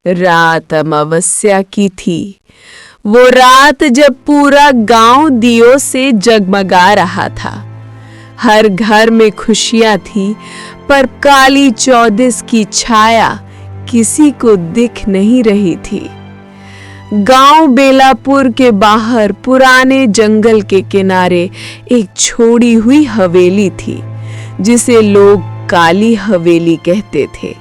रात अमावस्या की थी। वो रात जब पूरा गांव दियों से जगमगा रहा था। हर घर में खुशियां थी, पर काली चौदिस की छाया किसी को दिख नहीं रही थी। गांव बेलापुर के बाहर पुराने जंगल के किनारे एक छोड़ी हुई हवेली थी, जिसे लोग काली हवेली कहते थे।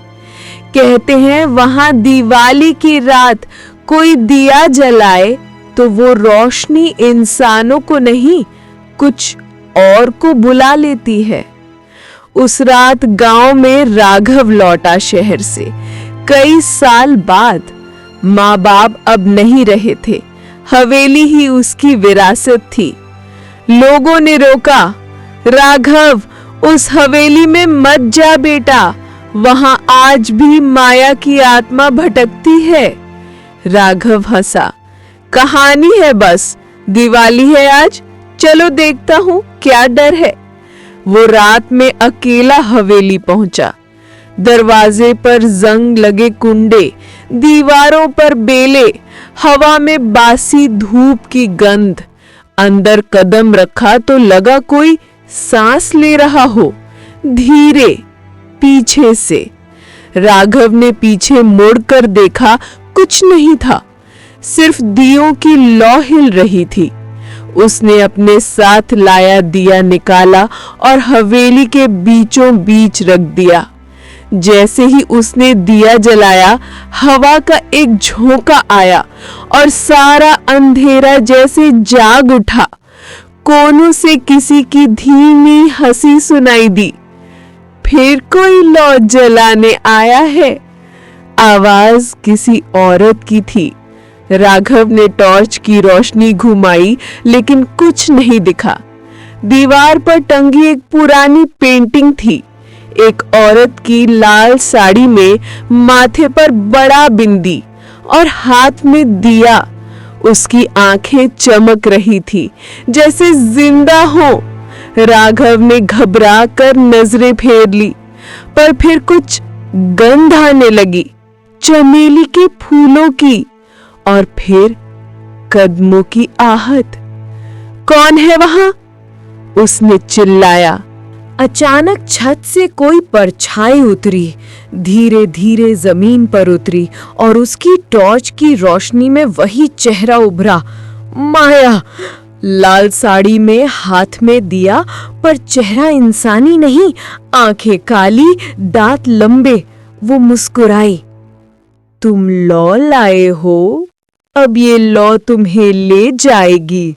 कहते हैं वहां दिवाली की रात कोई दिया जलाए तो वो रोशनी इंसानों को नहीं, कुछ और को बुला लेती है। उस रात गांव में राघव लौटा शहर से। कई साल बाद माँ बाप अब नहीं रहे थे, हवेली ही उसकी विरासत थी। लोगों ने रोका, राघव उस हवेली में मत जा बेटा, वहां आज भी माया की आत्मा भटकती है। राघव हंसा, कहानी है बस, दिवाली है आज, चलो देखता हूं क्या डर है। वो रात में अकेला हवेली पहुंचा। दरवाजे पर जंग लगे कुंडे, दीवारों पर बेले, हवा में बासी धूप की गंध। अंदर कदम रखा तो लगा कोई सांस ले रहा हो, धीरे पीछे से। राघव ने पीछे मुड़कर देखा, कुछ नहीं था, सिर्फ दियों की लौ हिल रही थी। उसने अपने साथ लाया दिया निकाला और हवेली के बीचों बीच रख दिया। जैसे ही उसने दिया जलाया, हवा का एक झोंका आया और सारा अंधेरा जैसे जाग उठा। कोनों से किसी की धीमी हंसी सुनाई दी। फिर कोई लौ जलाने आया है। आवाज किसी औरत की थी। राघव ने टॉर्च की रोशनी घुमाई, लेकिन कुछ नहीं दिखा। दीवार पर टंगी एक पुरानी पेंटिंग थी। एक औरत की लाल साड़ी में, माथे पर बड़ा बिंदी और हाथ में दिया। उसकी आंखें चमक रही थी, जैसे जिंदा हो। राघव ने घबरा कर नजरें फेर ली, पर फिर कुछ गंध आने लगी, चमेली के फूलों की, और फिर कदमों की आहट। कौन है वहां? उसने चिल्लाया। अचानक छत से कोई परछाई उतरी, धीरे धीरे जमीन पर उतरी और उसकी टॉर्च की रोशनी में वही चेहरा उभरा, माया। लाल साड़ी में, हाथ में दिया, पर चेहरा इंसानी नहीं, आंखें काली, दांत लंबे। वो मुस्कुराई, तुम लौ लाए हो, अब ये लौ तुम्हें ले जाएगी।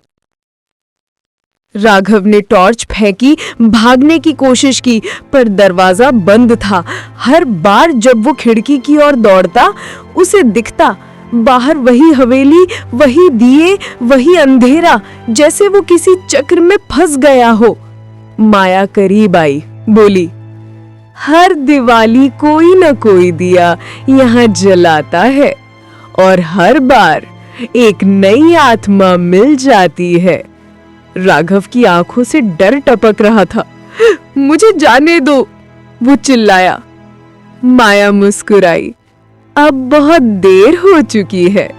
राघव ने टॉर्च फेंकी, भागने की कोशिश की, पर दरवाजा बंद था। हर बार जब वो खिड़की की ओर दौड़ता, उसे दिखता बाहर वही हवेली, वही दिए, वही अंधेरा, जैसे वो किसी चक्र में फंस गया हो। माया करीब आई, बोली, हर दिवाली कोई न कोई दिया यहाँ जलाता है और हर बार एक नई आत्मा मिल जाती है। राघव की आंखों से डर टपक रहा था। मुझे जाने दो, वो चिल्लाया। माया मुस्कुराई, अब बहुत देर हो चुकी है,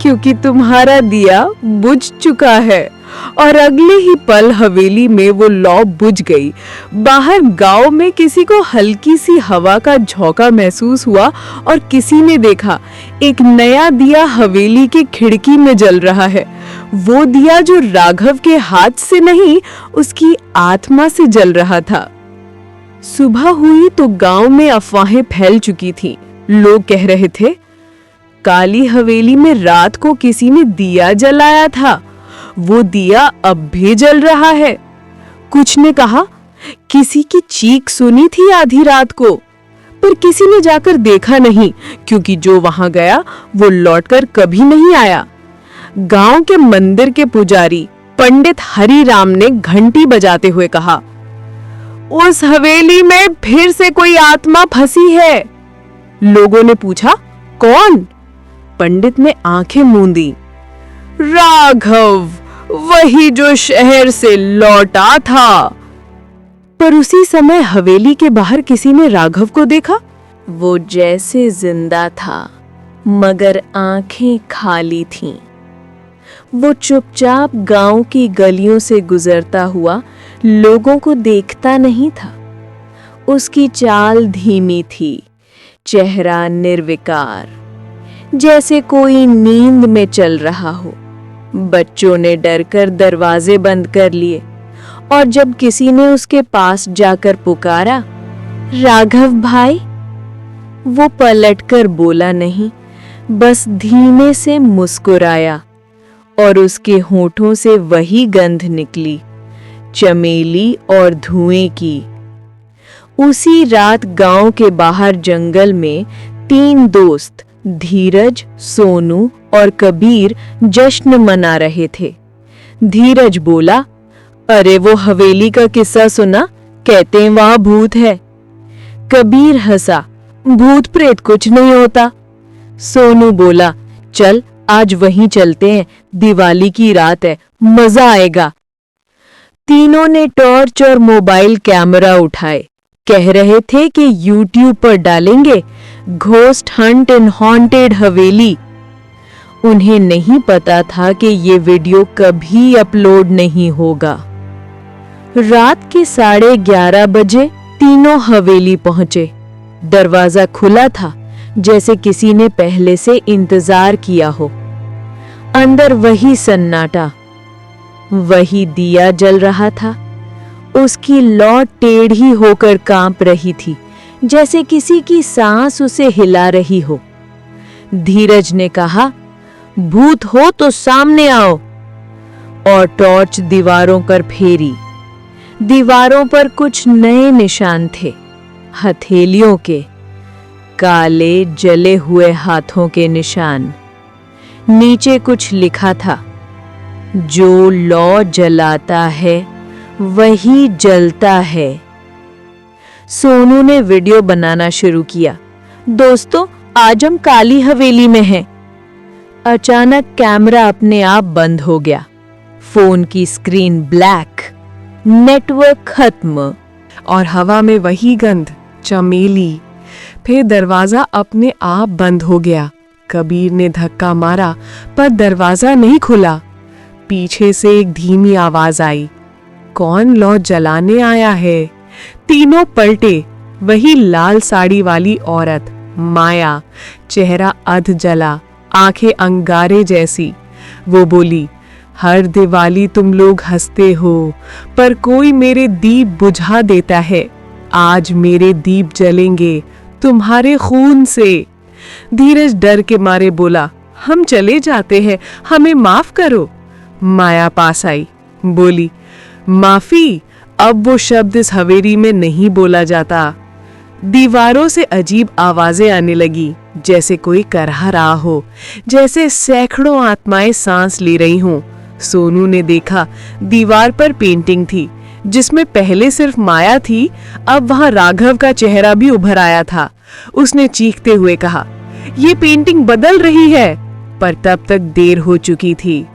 क्योंकि तुम्हारा दिया बुझ चुका है। और अगले ही पल हवेली में वो लौ बुझ गई। बाहर गांव में किसी को हल्की सी हवा का झोंका महसूस हुआ और किसी ने देखा एक नया दिया हवेली की खिड़की में जल रहा है। वो दिया जो राघव के हाथ से नहीं, उसकी आत्मा से जल रहा था। सुबह हुई तो गांव में अफवाहें फैल चुकी थीं। लोग कह रहे थे, काली हवेली में रात को किसी ने दिया जलाया था, वो दिया अब भी जल रहा है। कुछ ने कहा किसी की चीख सुनी थी आधी रात को, पर किसी ने जाकर देखा नहीं, क्योंकि जो वहां गया वो लौटकर कभी नहीं आया। गांव के मंदिर के पुजारी पंडित हरिराम ने घंटी बजाते हुए कहा, उस हवेली में फिर से कोई आत्मा फंसी है। लोगों ने पूछा, कौन? पंडित ने आंखें मूंदी, राघव, वही जो शहर से लौटा था। पर उसी समय हवेली के बाहर किसी ने राघव को देखा। वो जैसे जिंदा था, मगर आंखें खाली थीं। वो चुपचाप गांव की गलियों से गुजरता हुआ लोगों को देखता नहीं था। उसकी चाल धीमी थी, चेहरा निर्विकार, जैसे कोई नींद में चल रहा हो। बच्चों ने डरकर दरवाजे बंद कर लिए और जब किसी ने उसके पास जाकर पुकारा, राघव भाई, वो पलटकर बोला नहीं, बस धीमे से मुस्कुराया और उसके होठों से वही गंध निकली, चमेली और धुएं की। उसी रात गांव के बाहर जंगल में 3 दोस्त धीरज, सोनू और कबीर जश्न मना रहे थे। धीरज बोला, अरे वो हवेली का किस्सा सुना, कहते हैं वहां भूत है। कबीर हंसा, भूत प्रेत कुछ नहीं होता। सोनू बोला, चल आज वहीं चलते हैं, दिवाली की रात है, मजा आएगा। तीनों ने टॉर्च और मोबाइल कैमरा उठाए, कह रहे थे कि YouTube पर डालेंगे घोस्ट हंट इन हॉन्टेड हवेली। उन्हें नहीं पता था कि ये वीडियो कभी अपलोड नहीं होगा। रात के 11:30 बजे तीनों हवेली पहुंचे। दरवाजा खुला था, जैसे किसी ने पहले से इंतजार किया हो। अंदर वही सन्नाटा, वही दिया जल रहा था। उसकी लौ टेढ़ी होकर कांप रही थी, जैसे किसी की सांस उसे हिला रही हो। धीरज ने कहा, भूत हो तो सामने आओ, और टॉर्च दीवारों पर फेरी। दीवारों पर कुछ नए निशान थे, हथेलियों के, काले जले हुए हाथों के निशान। नीचे कुछ लिखा था, जो लौ जलाता है वही जलता है। सोनू ने वीडियो बनाना शुरू किया, दोस्तों आज हम काली हवेली में हैं। अचानक कैमरा अपने आप बंद हो गया, फोन की स्क्रीन ब्लैक, नेटवर्क खत्म, और हवा में वही गंध, चमेली। फिर दरवाजा अपने आप बंद हो गया। कबीर ने धक्का मारा पर दरवाजा नहीं खुला। पीछे से एक धीमी आवाज आई, कौन लौ जलाने आया है? तीनों पलटे, वही लाल साड़ी वाली औरत माया, चेहरा अध जला, आंखें अंगारे जैसी। वो बोली, हर दिवाली तुम लोग हंसते हो, पर कोई मेरे दीप बुझा देता है। आज मेरे दीप जलेंगे तुम्हारे खून से। धीरज डर के मारे बोला, हम चले जाते हैं, हमें माफ करो। माया पास आई, बोली, माफी, अब वो शब्द इस हवेली में नहीं बोला जाता। दीवारों से अजीब आवाजें आने लगी, जैसे कोई करहा रहा हो, जैसे सैकड़ों आत्माएं सांस ले रही हों। सोनू ने देखा, दीवार पर पेंटिंग थी, जिसमें पहले सिर्फ माया थी, अब वहां राघव का चेहरा भी उभर आया था। उसने चीखते हुए कहा, ये पेंटिंग बदल रही है, पर तब तक देर हो चुकी थी।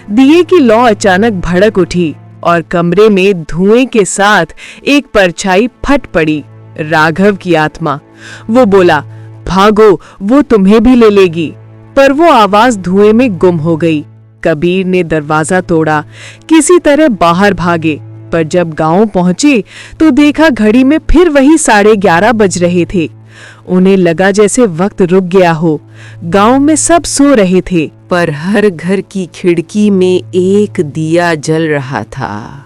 दिए की लौ अचानक भड़क उठी और कमरे में धुएं के साथ एक परछाई फट पड़ी, राघव की आत्मा। वो बोला, भागो, वो तुम्हें भी ले लेगी। पर वो आवाज धुएं में गुम हो गई। कबीर ने दरवाजा तोड़ा, किसी तरह बाहर भागे, पर जब गांव पहुंचे तो देखा घड़ी में फिर वही 11:30 बज रहे थे। उन्हें लगा जैसे वक्त रुक गया हो। गांव में सब सो रहे थे, पर हर घर की खिड़की में एक दिया जल रहा था,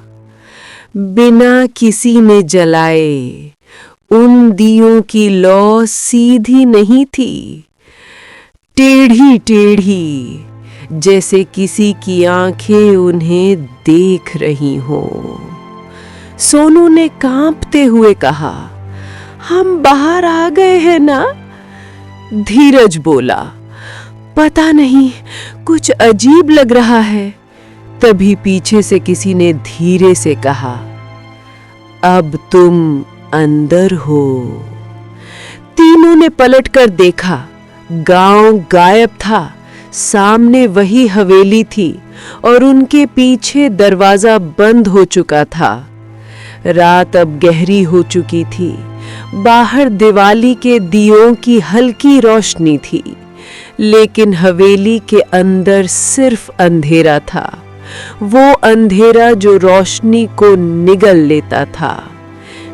बिना किसी ने जलाए। उन दियों की लौ सीधी नहीं थी, टेढ़ी टेढ़ी, जैसे किसी की आंखें उन्हें देख रही हों। सोनू ने कांपते हुए कहा, हम बाहर आ गए हैं ना? धीरज बोला, पता नहीं, कुछ अजीब लग रहा है। तभी पीछे से किसी ने धीरे से कहा, अब तुम अंदर हो। तीनों ने पलटकर देखा, गांव गायब था, सामने वही हवेली थी और उनके पीछे दरवाजा बंद हो चुका था। रात अब गहरी हो चुकी थी। बाहर दिवाली के दियों की हल्की रोशनी थी, लेकिन हवेली के अंदर सिर्फ अंधेरा था, वो अंधेरा जो रोशनी को निगल लेता था।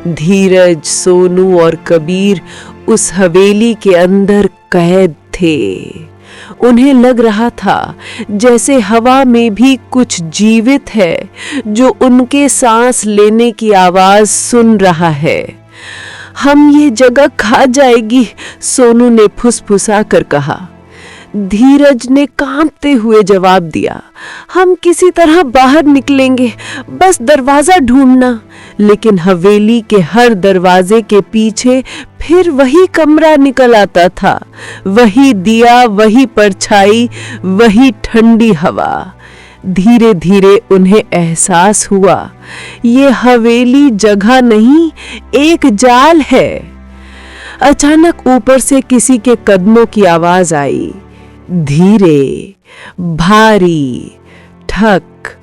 धीरज, सोनू और कबीर उस हवेली के अंदर कैद थे। उन्हें लग रहा था जैसे हवा में भी कुछ जीवित है जो उनके सांस लेने की आवाज सुन रहा है। हम ये जगह खा जाएगी, सोनू ने फुसफुसा कर कहा। धीरज ने कांपते हुए जवाब दिया, हम किसी तरह बाहर निकलेंगे, बस दरवाजा ढूंढना। लेकिन हवेली के हर दरवाजे के पीछे फिर वही कमरा निकल आता था, वही दिया, वही परछाई, वही ठंडी हवा। धीरे धीरे उन्हें एहसास हुआ, ये हवेली जगह नहीं, एक जाल है। अचानक ऊपर से किसी के कदमों की आवाज आई, धीरे, भारी, ठक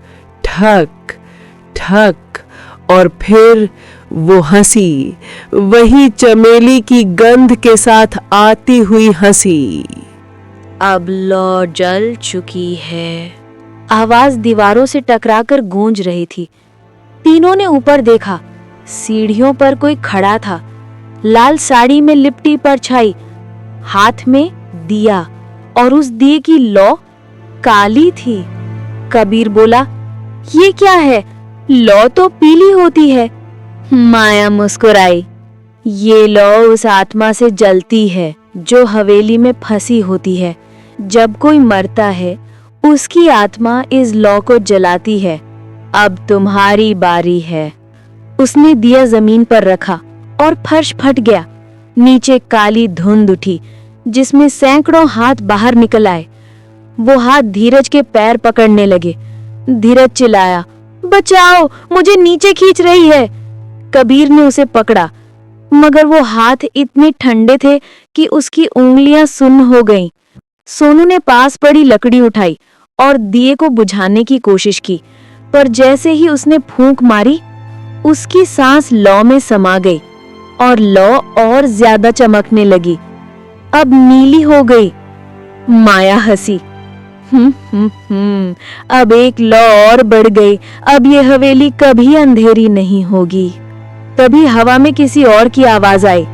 ठक ठक, और फिर वो हंसी, वही चमेली की गंध के साथ आती हुई हंसी। अब लौ जल चुकी है, आवाज दीवारों से टकराकर गूंज रही थी। तीनों ने ऊपर देखा, सीढ़ियों पर कोई खड़ा था, लाल साड़ी में लिपटी परछाई, हाथ में दिया, और उस दिए की लौ काली थी। कबीर बोला, ये क्या है? लौ तो पीली होती है। माया मुस्कुराई, ये लौ उस आत्मा से जलती है जो हवेली में फंसी होती है। जब कोई मरता है, उसकी आत्मा इस लौ को जलाती है। अब तुम्हारी बारी है। उसने दिया जमीन पर रखा और फर्श फट गया। नीचे काली धुंध उठी जिसमें सैकड़ों हाथ बाहर निकल आए। वो हाथ धीरज के पैर पकड़ने लगे। धीरज चिल्लाया, बचाओ, मुझे नीचे खींच रही है। कबीर ने उसे पकड़ा, मगर वो हाथ इतने ठंडे थे कि उसकी उंगलियां सुन्न हो गईं। सोनू ने पास पड़ी लकड़ी उठाई और दिए को बुझाने की कोशिश की, पर जैसे ही उसने फूंक मारी, उसकी सांस लौ में समा गई और लौ और ज्यादा चमकने लगी, अब नीली हो गई। माया हंसी, अब एक लौ और बढ़ गई। अब ये हवेली कभी अंधेरी नहीं होगी। तभी हवा में किसी और की आवाज आई,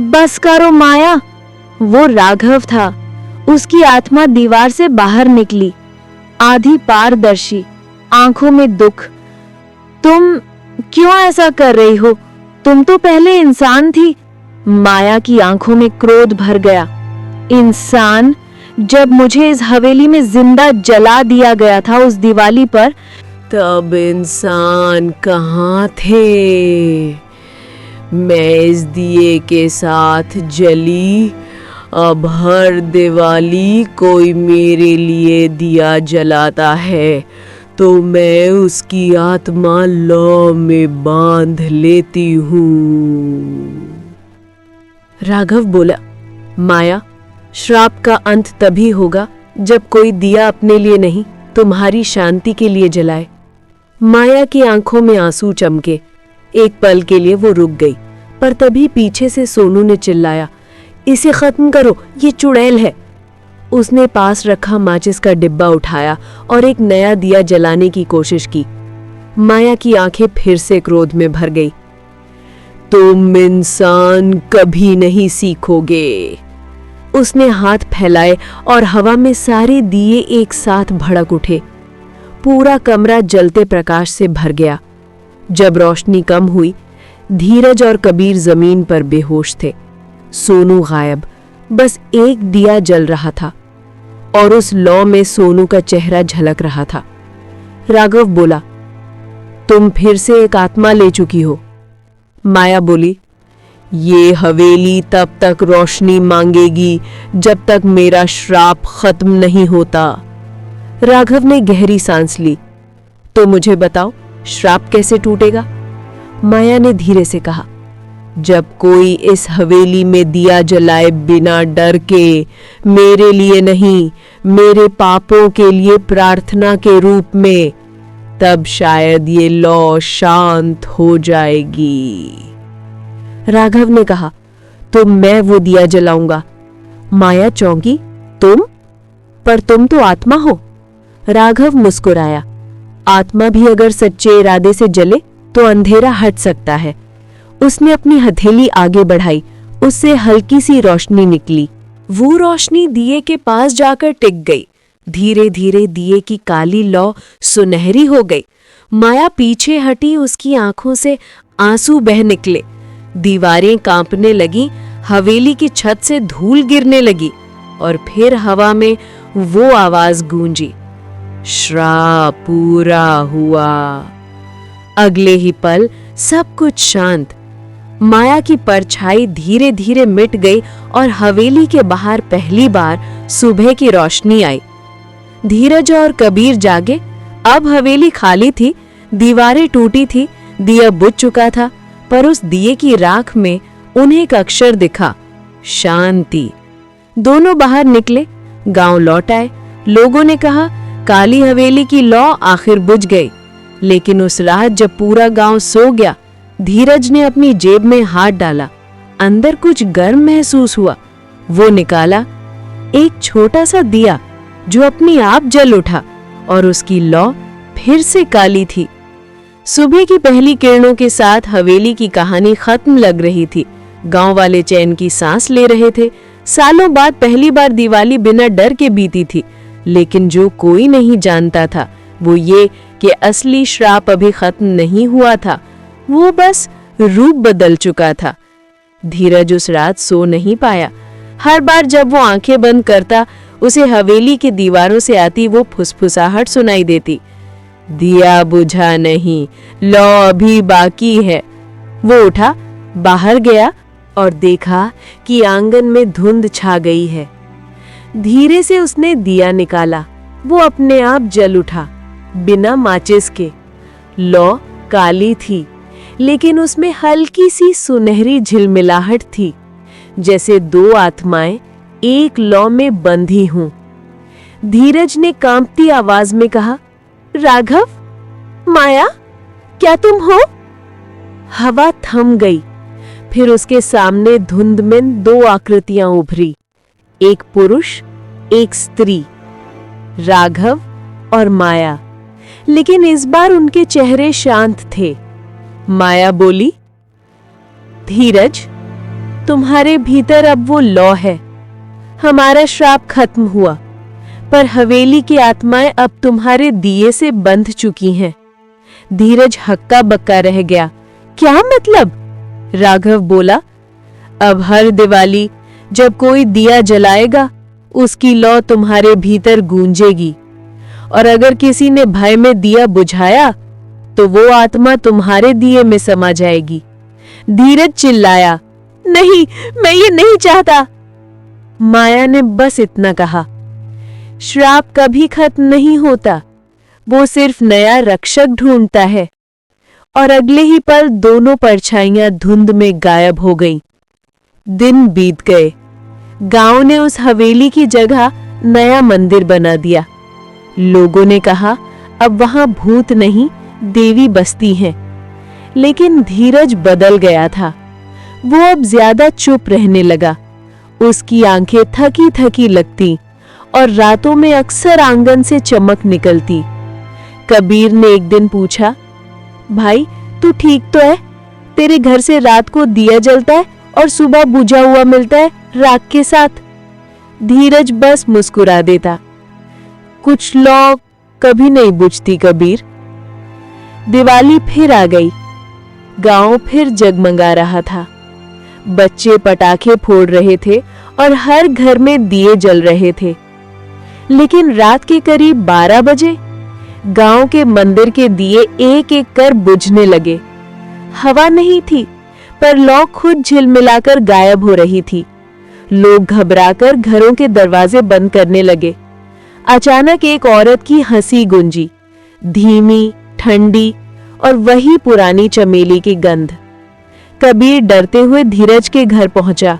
बस करो माया। वो राघव था। उसकी आत्मा दीवार से बाहर निकली, आधी पारदर्शी, आंखों में दुख। तुम क्यों ऐसा कर रही हो? तुम तो पहले इंसान थी। माया की आंखों में क्रोध भर गया। इंसान? जब मुझे इस हवेली में जिंदा जला दिया गया था उस दिवाली पर, तब इंसान कहाँ थे? मैं इस दिए के साथ जली। अब हर दिवाली कोई मेरे लिए दिया जलाता है तो मैं उसकी आत्मा लौ में बांध लेती हूँ। राघव बोला, माया, श्राप का अंत तभी होगा जब कोई दिया अपने लिए नहीं, तुम्हारी शांति के लिए जलाए। माया की आंखों में आंसू चमके। एक पल के लिए वो रुक गई, पर तभी पीछे से सोनू ने चिल्लाया, इसे खत्म करो, ये चुड़ैल है। उसने पास रखा माचिस का डिब्बा उठाया और एक नया दिया जलाने की कोशिश की। माया की आंखें फिर से क्रोध में भर गई। तुम इंसान कभी नहीं सीखोगे। उसने हाथ फैलाए और हवा में सारे दिए एक साथ भड़क उठे। पूरा कमरा जलते प्रकाश से भर गया। जब रोशनी कम हुई, धीरज और कबीर जमीन पर बेहोश थे। सोनू गायब, बस एक दिया जल रहा था और उस लौ में सोनू का चेहरा झलक रहा था। राघव बोला, तुम फिर से एक आत्मा ले चुकी हो। माया बोली, ये हवेली तब तक रोशनी मांगेगी जब तक मेरा श्राप खत्म नहीं होता। राघव ने गहरी सांस ली। तो मुझे बताओ, श्राप कैसे टूटेगा? माया ने धीरे से कहा, जब कोई इस हवेली में दिया जलाए बिना डर के, मेरे लिए नहीं, मेरे पापों के लिए प्रार्थना के रूप में, तब शायद ये लौ शांत हो जाएगी। राघव ने कहा, तो मैं वो दिया जलाऊंगा। माया चौंकी, तुम? पर तुम तो आत्मा हो। राघव मुस्कुराया। आत्मा भी अगर सच्चे इरादे से जले तो अंधेरा हट सकता है। उसने अपनी हथेली आगे बढ़ाई, उससे हल्की सी रोशनी निकली। वो रोशनी दिए के पास जाकर टिक गई। धीरे धीरे दिए की काली लौ सुनहरी हो गई। माया पीछे हटी, उसकी आंखों से आंसू बह निकले। दीवारें कांपने लगी, हवेली की छत से धूल गिरने लगी और फिर हवा में वो आवाज गूंजी, श्राप पूरा हुआ। अगले ही पल सब कुछ शांत। माया की परछाई धीरे धीरे मिट गई और हवेली के बाहर पहली बार सुबह की रोशनी आई। धीरज और कबीर जागे। अब हवेली खाली थी, दीवारें टूटी थी, दिया बुझ चुका था, पर उस दिए की राख में उन्हें एक अक्षर दिखा, शांति। दोनों बाहर निकले, गांव लौट आए। लोगों ने कहा, काली हवेली की लौ आखिर बुझ गई। लेकिन उस रात जब पूरा गांव सो गया, धीरज ने अपनी जेब में हाथ डाला। अंदर कुछ गर्म महसूस हुआ। वो निकाला एक छोटा सा दिया जो अपने आप जल उठा और उसकी लौ फिर से काली थी। सुबह की पहली किरणों के साथ हवेली की कहानी खत्म लग रही थी। गांव वाले चैन की सांस ले रहे थे। सालों बाद पहली बार दिवाली बिना डर के बीती थी, लेकिन जो कोई नहीं जानता था वो ये कि असली श्राप अभी खत्म नहीं हुआ था, वो बस रूप बदल चुका था। धीरज उस रात सो नहीं पाया। हर बार जब वो आंखें बंद करता, उसे हवेली की दीवारों से आती वो फुसफुसाहट सुनाई देती, दिया बुझा नहीं, लौ अभी बाकी है। वो उठा, बाहर गया और देखा कि आंगन में धुंध छा गई है। धीरे से उसने दिया निकाला। वो अपने आप जल उठा, बिना माचिस के। लौ काली थी, लेकिन उसमें हल्की सी सुनहरी झिलमिलाहट थी, जैसे दो आत्माएं एक लौ में बंधी हों। धीरज ने कांपती आवाज में कहा, राघव, माया, क्या तुम हो? हवा थम गई। फिर उसके सामने धुंध में दो आकृतियां उभरी, एक पुरुष, एक स्त्री, राघव और माया। लेकिन इस बार उनके चेहरे शांत थे। माया बोली, धीरज, तुम्हारे भीतर अब वो लौ है। हमारा श्राप खत्म हुआ, पर हवेली की आत्माएं अब तुम्हारे दिए से बंध चुकी हैं। धीरज हक्का बक्का रह गया। क्या मतलब? राघव बोला, अब हर दिवाली जब कोई दिया जलाएगा, उसकी लौ तुम्हारे भीतर गूंजेगी, और अगर किसी ने भय में दिया बुझाया तो वो आत्मा तुम्हारे दिए में समा जाएगी। धीरज चिल्लाया, नहीं, मैं ये नहीं चाहता। माया ने बस इतना कहा, श्राप कभी खत्म नहीं होता, वो सिर्फ नया रक्षक ढूंढता है। और अगले ही पल दोनों परछाइयां धुंध में गायब हो गईं। दिन बीत गए। गांव ने उस हवेली की जगह नया मंदिर बना दिया। लोगों ने कहा, अब वहां भूत नहीं, देवी बसती हैं। लेकिन धीरज बदल गया था। वो अब ज्यादा चुप रहने लगा। उसकी आंखें थकी थकी लगती और रातों में अक्सर आंगन से चमक निकलती। कबीर ने एक दिन पूछा, भाई, तू ठीक तो है? तेरे घर से रात को दिया जलता है और सुबह बुझा हुआ मिलता है राख के साथ। धीरज बस मुस्कुरा देता, कुछ लौ कभी नहीं बुझती कबीर। दिवाली फिर आ गई। गांव फिर जगमगा रहा था। बच्चे पटाखे फोड़ रहे थे और हर घर में दिए जल रहे थे। लेकिन रात के करीब 12 बजे गांव के मंदिर के दिए एक एक कर बुझने लगे। हवा नहीं थी, पर लौ खुद झिलमिलाकर गायब हो रही थी। लोग घबराकर घरों के दरवाजे बंद करने लगे। अचानक एक औरत की हंसी गूंजी, धीमी, ठंडी और वही पुरानी चमेली की गंध। कबीर डरते हुए धीरज के घर पहुंचा।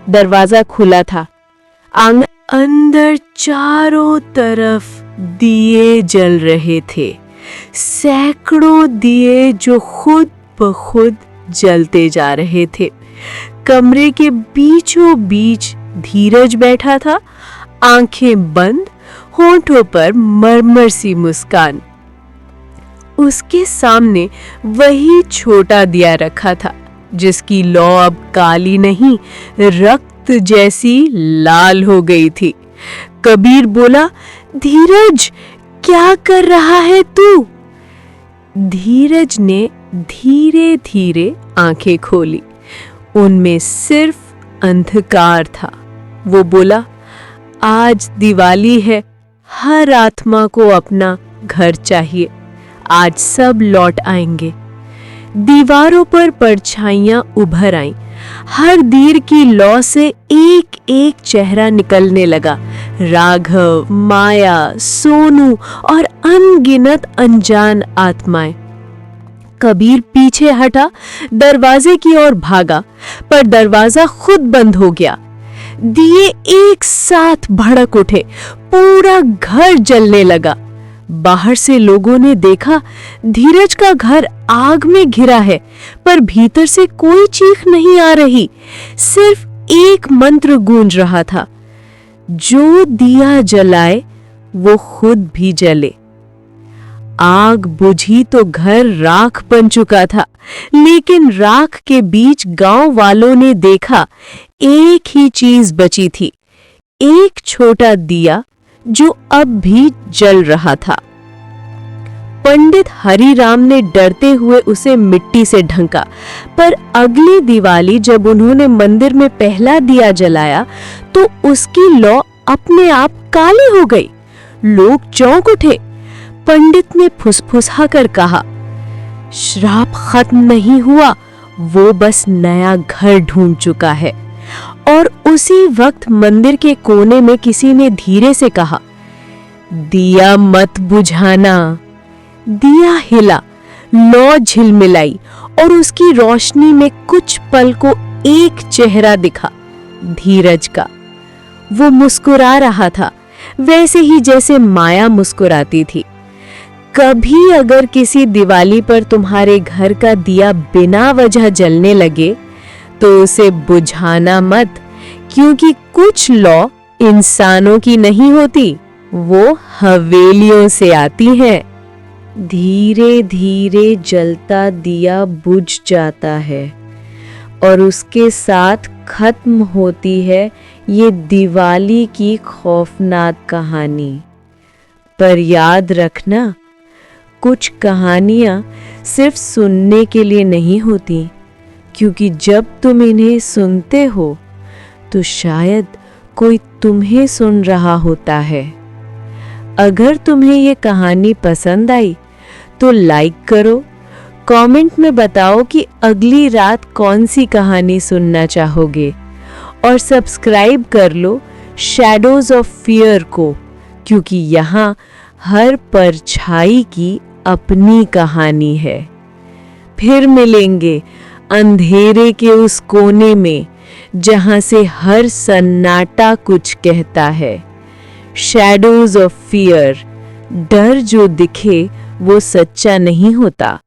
दरवाजा खुला था। अंदर चारों तरफ दिए जल रहे थे, सैकड़ों दिए जो खुद ब खुद जलते जा रहे थे। कमरे के बीचों बीच धीरज बैठा था, आंखें बंद, होठों पर मरमर सी मुस्कान। उसके सामने वही छोटा दिया रखा था जिसकी लौ अब काली नहीं, रक्त जैसी लाल हो गई थी। कबीर बोला, धीरज, क्या कर रहा है तू? धीरज ने धीरे धीरे आंखें खोली। उनमें सिर्फ अंधकार था। वो बोला, आज दिवाली है, हर आत्मा को अपना घर चाहिए। आज सब लौट आएंगे। दीवारों पर परछाइयां उभर आईं। हर दीर की लौ से एक एक चेहरा निकलने लगा। राघव, माया, सोनू और अनगिनत अनजान आत्माएं। कबीर पीछे हटा, दरवाजे की ओर भागा, पर दरवाजा खुद बंद हो गया। दिए एक साथ भड़क उठे, पूरा घर जलने लगा। बाहर से लोगों ने देखा, धीरज का घर आग में घिरा है, पर भीतर से कोई चीख नहीं आ रही। सिर्फ एक मंत्र गूंज रहा था, जो दिया जलाए वो खुद भी जले। आग बुझी तो घर राख बन चुका था, लेकिन राख के बीच गांव वालों ने देखा, एक ही चीज बची थी, एक छोटा दिया जो अब भी जल रहा था। पंडित हरिराम ने डरते हुए उसे मिट्टी से ढंका, पर अगली दिवाली जब उन्होंने मंदिर में पहला दिया जलाया तो उसकी लौ अपने आप काली हो गई। लोग चौंक उठे। पंडित ने फुसफुसा कर कहा, श्राप खत्म नहीं हुआ, वो बस नया घर ढूंढ चुका है। और उसी वक्त मंदिर के कोने में किसी ने धीरे से कहा, दिया मत बुझाना। दिया हिला, लौ झिलमिलाई और उसकी रोशनी में कुछ पल को एक चेहरा दिखा, धीरज का। वो मुस्कुरा रहा था, वैसे ही जैसे माया मुस्कुराती थी। कभी अगर किसी दिवाली पर तुम्हारे घर का दिया बिना वजह जलने लगे तो उसे बुझाना मत, क्योंकि कुछ लौ इंसानों की नहीं होती, वो हवेलियों से आती हैं। धीरे धीरे जलता दिया बुझ जाता है और उसके साथ खत्म होती है ये दिवाली की खौफनाक कहानी। पर याद रखना, कुछ कहानियां सिर्फ सुनने के लिए नहीं होती, क्योंकि जब तुम इन्हें सुनते हो तो शायद कोई तुम्हें सुन रहा होता है। अगर तुम्हें ये कहानी पसंद आई तो लाइक करो, कमेंट में बताओ कि अगली रात कौन सी कहानी सुनना चाहोगे, और सब्सक्राइब कर लो शैडोज ऑफ फियर को, क्योंकि यहाँ हर परछाई की अपनी कहानी है। फिर मिलेंगे अंधेरे के उस कोने में जहां से हर सन्नाटा कुछ कहता है। शैडोज ऑफ फियर, डर जो दिखे वो सच्चा नहीं होता।